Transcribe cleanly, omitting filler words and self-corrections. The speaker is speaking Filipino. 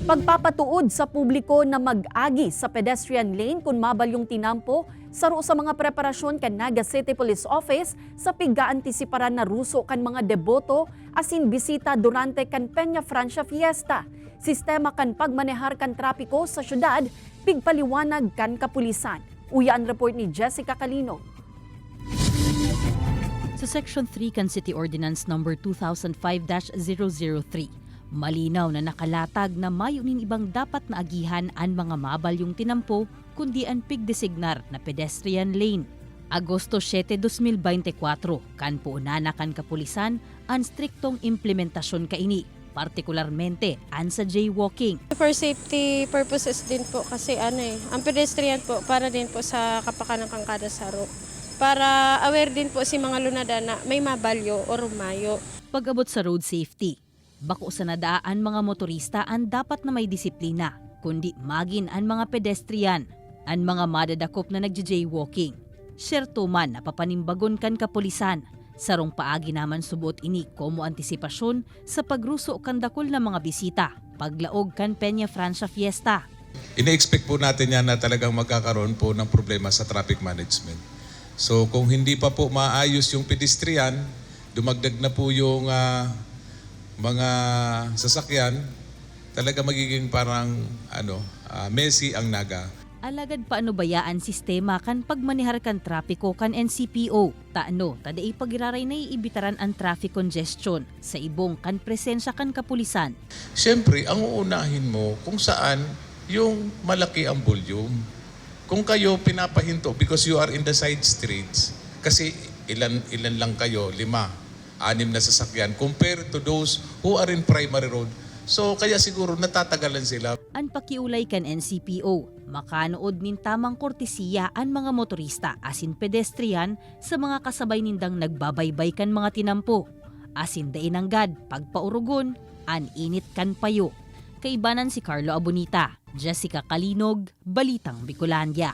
Pagpapatuod sa publiko na mag-agi sa pedestrian lane kung mabalyong tinampo, saro sa mga preparasyon kan Naga City Police Office sa piga-antisiparan na ruso kan mga deboto asin bisita durante kan Peña Francia Fiesta. Sistema kan pagmanehar kan trapiko sa syudad, pigpaliwanag kan kapulisan. Uya ang report ni Jessica Calino. Sa Section 3 kan City Ordinance No. 2005-003, malinaw na nakalatag na mayunin ibang dapat na agihan ang mga mabalyong tinampo kundi ang pigdesignar na pedestrian lane. Agosto 7, 2024, kan puunana kan kapulisan ang striktong implementasyon kaini, partikularmente an sa jaywalking. For safety purposes din po kasi ang pedestrian po para din po sa kapakanang kangkada sa road. Para aware din po si mga lunada na may mabalyo o rumayo. Pag-abot sa road safety, bako sa nadaan mga motorista ang dapat na may disiplina, kundi magin ang mga pedestrian, ang mga madadakop na nagja-jaywalking. Syerto man napapanimbagon kan kapulisan, sarong paagi naman subot ini komo antisipasyon sa pagruso kan dakol na mga bisita, paglaog kan Peña Francia Fiesta. Ina-expect po natin yan na talagang magkakaroon po ng problema sa traffic management. So kung hindi pa po maayos yung pedestrian, dumagdag na po yung mga sasakyan, talaga magiging parang messy ang Naga. Alagad paano bayaan sistema kan pagmanihar kan trapiko kan NCPO. Tadai pagiraray na iibitaran ang traffic congestion sa ibong kan presensya kan kapulisan. Siyempre, ang uunahin mo kung saan yung malaki ang volume. Kung kayo pinapahinto because you are in the side streets, kasi ilan lang kayo, 5, 6 na sasakyan compared to those who are in primary road. So kaya siguro natatagalan sila. Ang pakiulay kan NCPO, makanood nin tamang kortesiya ang mga motorista asin pedestrian sa mga kasabay nindang nagbabaybay kan mga tinampo. Asin dainanggad pagpaurugon, an init kan payo. Kaibanan si Carlo Abonita, Jessica Calinog, Balitang Bicolandia.